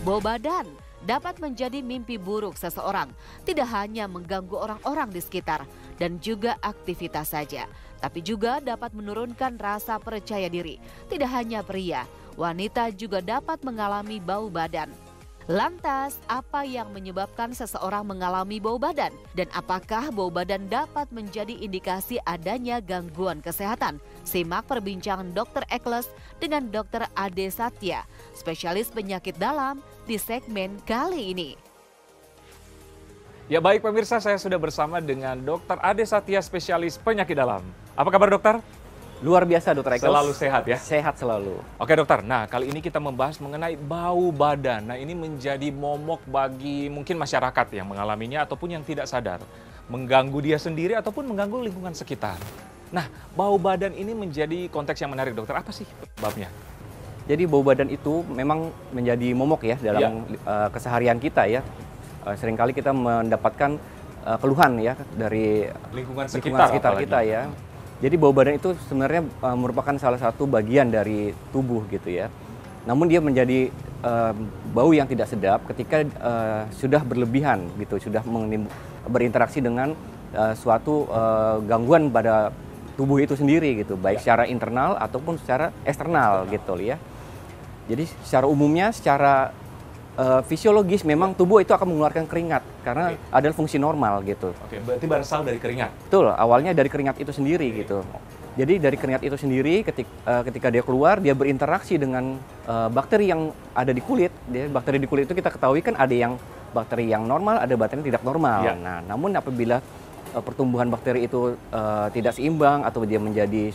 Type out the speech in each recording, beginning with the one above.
Bau badan dapat menjadi mimpi buruk seseorang, tidak hanya mengganggu orang-orang di sekitar dan juga aktivitas saja, tapi juga dapat menurunkan rasa percaya diri. Tidak hanya pria, wanita juga dapat mengalami bau badan. Lantas, apa yang menyebabkan seseorang mengalami bau badan? Dan apakah bau badan dapat menjadi indikasi adanya gangguan kesehatan? Simak perbincangan Dr. Ekles dengan Dr. Ade Satya, spesialis penyakit dalam di segmen kali ini. Ya baik pemirsa, saya sudah bersama dengan Dr. Ade Satya, spesialis penyakit dalam. Apa kabar dokter? Luar biasa Dr. Ekles. Selalu sehat ya? Sehat selalu. Oke dokter, nah kali ini kita membahas mengenai bau badan. Nah ini menjadi momok bagi mungkin masyarakat yang mengalaminya ataupun yang tidak sadar. Mengganggu dia sendiri ataupun mengganggu lingkungan sekitar. Nah bau badan ini menjadi konteks yang menarik dokter, apa sih babnya? Jadi bau badan itu memang menjadi momok ya dalam keseharian kita ya. Seringkali kita mendapatkan keluhan ya dari lingkungan sekitar kita ya. Jadi bau badan itu sebenarnya merupakan salah satu bagian dari tubuh gitu ya. Namun dia menjadi bau yang tidak sedap ketika sudah berlebihan gitu, sudah berinteraksi dengan suatu gangguan pada tubuh itu sendiri gitu, baik secara internal ataupun secara eksternal gitu ya. Jadi secara umumnya, secara fisiologis memang tubuh itu akan mengeluarkan keringat karena adalah fungsi normal gitu. Oke, berarti berasal dari keringat? Betul, awalnya dari keringat itu sendiri gitu. Jadi dari keringat itu sendiri ketika dia keluar, dia berinteraksi dengan bakteri yang ada di kulit. Bakteri di kulit itu kita ketahui kan ada yang bakteri yang normal, ada bakteri yang tidak normal. Ya. Nah, namun apabila pertumbuhan bakteri itu tidak seimbang atau dia menjadi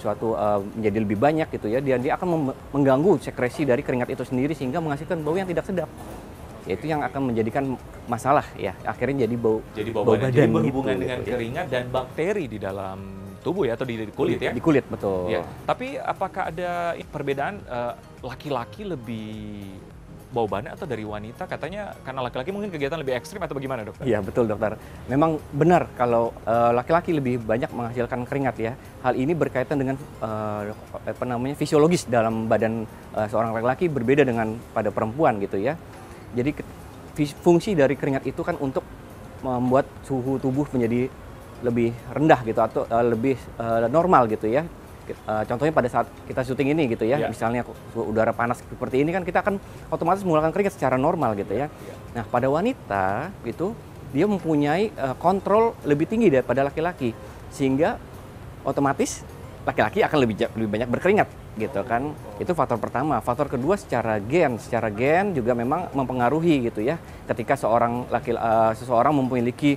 menjadi lebih banyak gitu ya, dia akan mengganggu sekresi dari keringat itu sendiri sehingga menghasilkan bau yang tidak sedap. Itu yang akan menjadikan masalah ya, akhirnya jadi bau badan. Jadi berhubungan gitu, dengan gitu, keringat dan bakteri di dalam tubuh ya, atau di kulit ya? Di kulit, betul. Ya. Tapi apakah ada perbedaan laki-laki lebih bau badan atau dari wanita? Katanya karena laki-laki mungkin kegiatan lebih ekstrim atau bagaimana dokter? Iya betul dokter. Memang benar kalau laki-laki lebih banyak menghasilkan keringat ya. Hal ini berkaitan dengan fisiologis dalam badan seorang laki-laki berbeda dengan pada perempuan gitu ya. Jadi fungsi dari keringat itu kan untuk membuat suhu tubuh menjadi lebih rendah gitu atau lebih normal gitu ya. Contohnya pada saat kita syuting ini gitu ya, misalnya udara panas seperti ini kan kita akan otomatis mengeluarkan keringat secara normal gitu ya. Nah pada wanita itu dia mempunyai kontrol lebih tinggi daripada laki-laki sehingga otomatis laki-laki akan lebih banyak berkeringat gitu kan. Itu faktor pertama. Faktor kedua secara gen juga memang mempengaruhi gitu ya. Ketika seseorang memiliki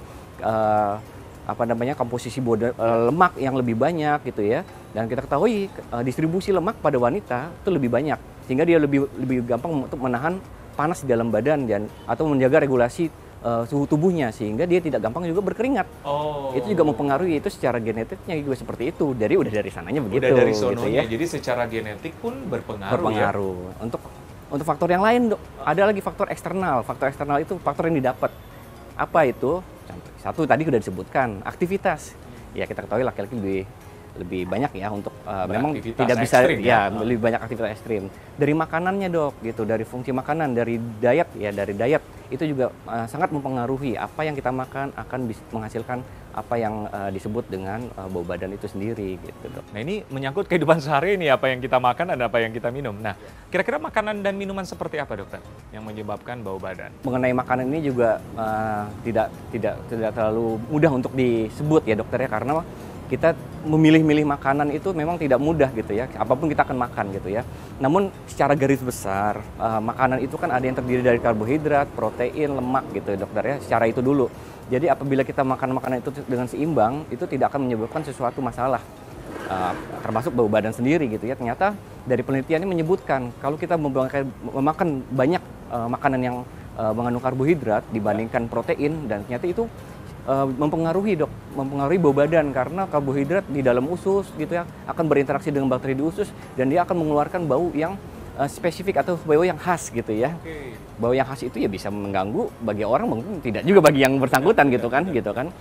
komposisi lemak yang lebih banyak gitu ya. Dan kita ketahui distribusi lemak pada wanita itu lebih banyak sehingga dia lebih gampang untuk menahan panas di dalam badan atau menjaga regulasi suhu tubuhnya sehingga dia tidak gampang juga berkeringat. Itu juga mempengaruhi, itu secara genetiknya juga seperti itu. Jadi udah dari sananya begitu. Udah dari sononya, gitu ya. jadi secara genetik pun berpengaruh. Ya? Untuk faktor yang lain ada lagi faktor eksternal. Faktor eksternal itu faktor yang didapat. Apa itu? Satu tadi sudah disebutkan, aktivitas. Ya kita ketahui laki-laki lebih banyak ya untuk memang tidak bisa ekstrim, lebih banyak aktivitas ekstrim. Dari makanannya dok, gitu, dari fungsi makanan, dari diet itu juga sangat mempengaruhi apa yang kita makan akan menghasilkan apa yang disebut dengan bau badan itu sendiri gitu dok. Nah ini menyangkut kehidupan sehari ini, apa yang kita makan dan apa yang kita minum. Nah kira-kira makanan dan minuman seperti apa dokter yang menyebabkan bau badan? Mengenai makanan ini juga tidak terlalu mudah untuk disebut ya dokter ya, karena kita memilih-milih makanan itu memang tidak mudah gitu ya, apapun kita akan makan gitu ya. Namun secara garis besar makanan itu kan ada yang terdiri dari karbohidrat, protein, lemak gitu ya dokter ya, secara itu dulu. Jadi apabila kita makan makanan itu dengan seimbang, itu tidak akan menyebabkan sesuatu masalah, termasuk bau badan sendiri gitu ya. Ternyata dari penelitian ini menyebutkan kalau kita memakan banyak makanan yang mengandung karbohidrat dibandingkan protein, dan ternyata itu mempengaruhi bau badan karena karbohidrat di dalam usus gitu ya akan berinteraksi dengan bakteri di usus dan dia akan mengeluarkan bau yang spesifik atau bau yang khas gitu ya. Bau yang khas itu ya bisa mengganggu bagi orang, mungkin tidak juga bagi yang bersangkutan gitu kan.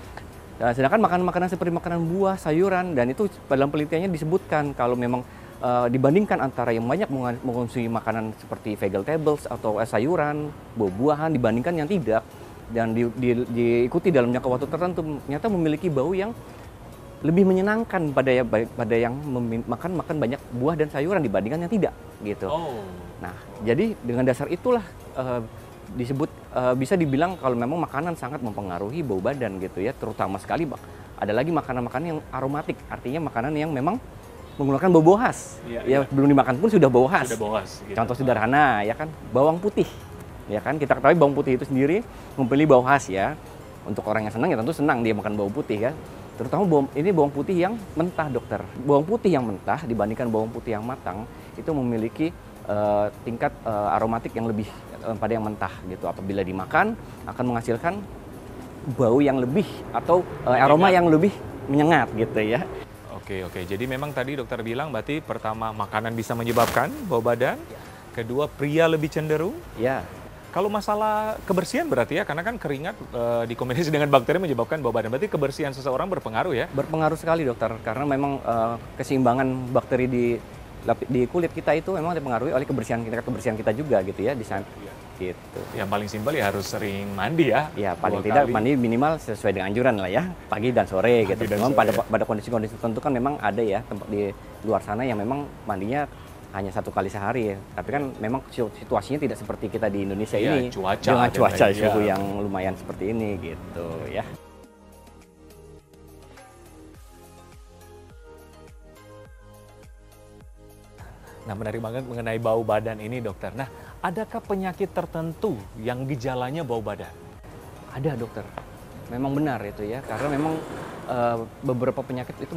Sedangkan makanan-makanan seperti makanan buah, sayuran, dan itu dalam penelitiannya disebutkan kalau memang dibandingkan antara yang banyak mengonsumsi makanan seperti vegetables atau sayuran, buah-buahan dibandingkan yang tidak, dan diikuti dalam jangka waktu tertentu, ternyata memiliki bau yang lebih menyenangkan pada yang makan banyak buah dan sayuran dibandingkan yang tidak gitu. Nah, jadi dengan dasar itulah disebut bisa dibilang kalau memang makanan sangat mempengaruhi bau badan gitu ya, terutama sekali ada lagi makanan-makanan yang aromatik, artinya makanan yang memang menggunakan bau khas. Ya, belum dimakan pun sudah bau khas. Gitu. Contoh sederhana ya kan, bawang putih. Ya kan, kita ketahui bawang putih itu sendiri memiliki bau khas ya. Untuk orang yang senang ya tentu senang dia makan bawang putih kan. Terutama bawang putih yang mentah, dokter. Bawang putih yang mentah dibandingkan bawang putih yang matang itu memiliki tingkat aromatik yang lebih pada yang mentah gitu. Apabila dimakan akan menghasilkan bau yang lebih atau aroma yang lebih menyengat gitu ya. Oke. Jadi memang tadi dokter bilang berarti pertama makanan bisa menyebabkan bau badan. Kedua, pria lebih cenderung. Ya. Kalau masalah kebersihan berarti ya, karena kan keringat dikombinasi dengan bakteri menyebabkan bau badan. Berarti kebersihan seseorang berpengaruh ya? Berpengaruh sekali, dokter. Karena memang keseimbangan bakteri di kulit kita itu memang dipengaruhi oleh kebersihan kita juga gitu ya di sana. Gitu. Yang paling simpel ya harus sering mandi ya. Ya, paling tidak mandi minimal sesuai dengan anjuran lah ya, pagi dan sore gitu. Memang pada kondisi-kondisi tertentu kan memang ada ya tempat di luar sana yang memang mandinya hanya 1 kali sehari ya. Tapi kan memang situasinya tidak seperti kita di Indonesia ini. Dengan cuaca suhu yang lumayan seperti ini gitu ya. Nah, menarik banget mengenai bau badan ini, dokter. Nah, adakah penyakit tertentu yang gejalanya bau badan? Ada, dokter. Memang benar itu ya, karena memang beberapa penyakit itu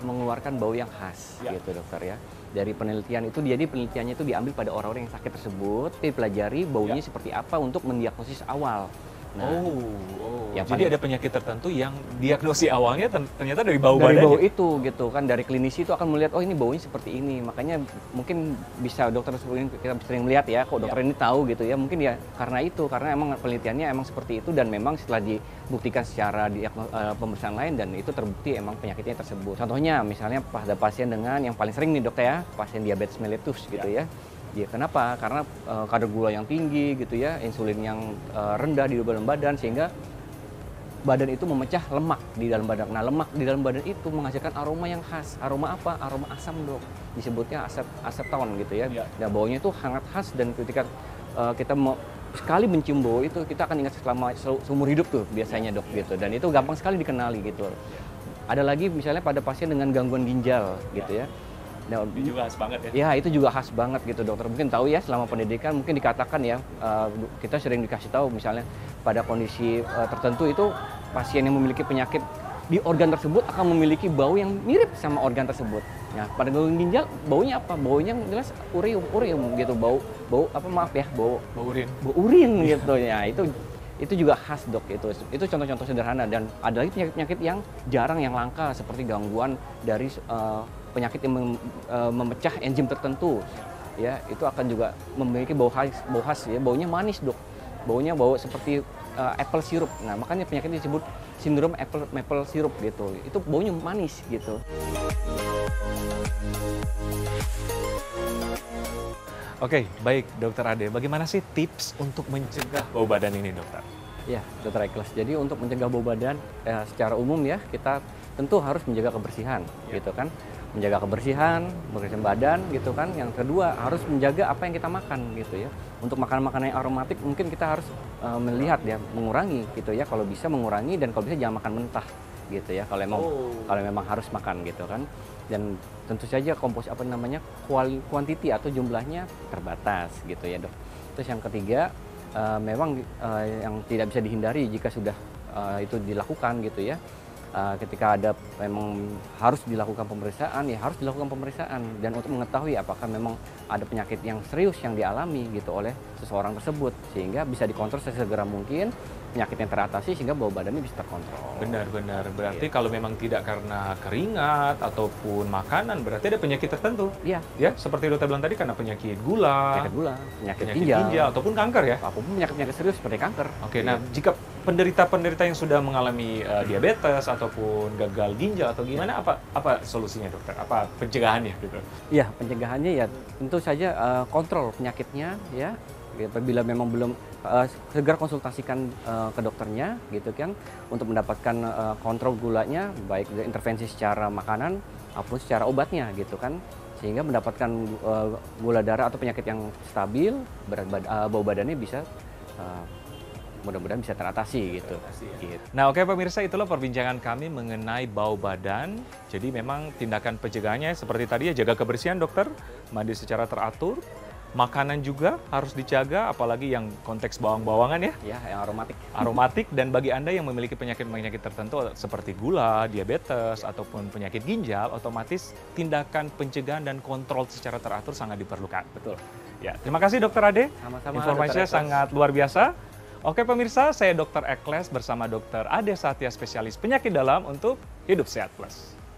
mengeluarkan bau yang khas gitu, dokter ya. Dari penelitian itu, jadi penelitiannya itu diambil pada orang-orang yang sakit tersebut, dipelajari baunya seperti apa untuk mendiagnosis awal. Nah, jadi ada penyakit tertentu yang diagnosis awalnya ternyata dari bau badan. Dari bau itu gitu kan, dari klinisi itu akan melihat oh ini baunya seperti ini. Makanya mungkin bisa dokter kita sering melihat ya, kok dokter ini tahu gitu ya. Mungkin ya karena itu, karena emang penelitiannya emang seperti itu dan memang setelah dibuktikan secara pemeriksaan lain dan itu terbukti emang penyakitnya tersebut. Contohnya misalnya pada pasien dengan yang paling sering nih dokter ya, pasien diabetes mellitus gitu ya. Ya, kenapa? Karena kadar gula yang tinggi gitu ya, insulin yang rendah di dalam badan sehingga badan itu memecah lemak di dalam badan. Nah, lemak di dalam badan itu menghasilkan aroma yang khas. Aroma apa? Aroma asam, dok. Disebutnya aseton gitu ya. Dan baunya itu sangat khas dan ketika kita mau sekali mencium bau itu kita akan ingat selama seumur hidup tuh biasanya, dok gitu. Dan itu gampang sekali dikenali gitu. Ada lagi misalnya pada pasien dengan gangguan ginjal gitu ya. Nah, itu juga khas banget ya? Ya, itu juga khas banget gitu, dokter. Mungkin tahu ya, selama pendidikan mungkin dikatakan ya, kita sering dikasih tahu misalnya pada kondisi tertentu itu pasien yang memiliki penyakit di organ tersebut akan memiliki bau yang mirip sama organ tersebut. Nah, pada gangguan ginjal baunya apa? Baunya jelas urium gitu, bau urin gitu ya. Itu juga khas, dok. Itu contoh-contoh sederhana dan ada lagi penyakit-penyakit yang jarang, yang langka seperti gangguan dari penyakit yang memecah enzim tertentu ya, itu akan juga memiliki bau khas ya, baunya manis, dok. Baunya bau seperti apple syrup. Nah, makanya penyakit ini disebut sindrom maple syrup gitu. Itu baunya manis gitu. Oke, baik dokter Ade. Bagaimana sih tips untuk mencegah bau badan ini, dokter? Ya, dokter Ikhlas. Jadi untuk mencegah bau badan secara umum ya, kita tentu harus menjaga kebersihan gitu kan. Menjaga kebersihan badan gitu kan. Yang kedua harus menjaga apa yang kita makan gitu ya. Untuk makanan-makanan yang aromatik mungkin kita harus melihat ya, mengurangi gitu ya. Kalau bisa mengurangi dan kalau bisa jangan makan mentah gitu ya. Kalau memang harus makan gitu kan. Dan tentu saja kuantiti atau jumlahnya terbatas gitu ya, dok. Terus yang ketiga memang yang tidak bisa dihindari jika sudah itu dilakukan gitu ya. Ketika ada memang harus dilakukan pemeriksaan, ya harus dilakukan pemeriksaan dan untuk mengetahui apakah memang ada penyakit yang serius yang dialami gitu oleh seseorang tersebut sehingga bisa dikontrol sesegera mungkin penyakitnya teratasi sehingga bau badannya bisa terkontrol. Benar-benar. Berarti Iya. kalau memang tidak karena keringat ataupun makanan, berarti ada penyakit tertentu. Iya, Ya, seperti dokter bilang tadi karena penyakit gula, penyakit gula, penyakit penyakit ginjal, ginjal ataupun kanker ya. apapun penyakit-penyakit serius seperti kanker. Oke, nah jika penderita-penderita yang sudah mengalami diabetes ataupun gagal ginjal atau gimana, apa solusinya dokter? Apa pencegahannya gitu? Iya, pencegahannya ya tentu saja kontrol penyakitnya ya. Apabila memang belum segera konsultasikan ke dokternya gitu kan untuk mendapatkan kontrol gulanya baik dari intervensi secara makanan maupun secara obatnya gitu kan sehingga mendapatkan gula darah atau penyakit yang stabil, bau badannya bisa mudah-mudahan bisa teratasi gitu. Gitu. Nah, oke pemirsa, itulah perbincangan kami mengenai bau badan. Jadi memang tindakan pencegahannya seperti tadi ya, jaga kebersihan dokter, mandi secara teratur, makanan juga harus dijaga, apalagi yang konteks bawang-bawangan ya, Ya, yang aromatik. aromatik, dan bagi Anda yang memiliki penyakit-penyakit tertentu seperti gula, diabetes, ataupun penyakit ginjal, otomatis tindakan pencegahan dan kontrol secara teratur sangat diperlukan. Betul. Ya, terima kasih Dokter Ade. Sama-sama, Informasinya Dr. Ekles. sangat luar biasa. Oke pemirsa, saya Dr. Ekles bersama Dr. Ade Satya, spesialis penyakit dalam untuk Hidup Sehat Plus.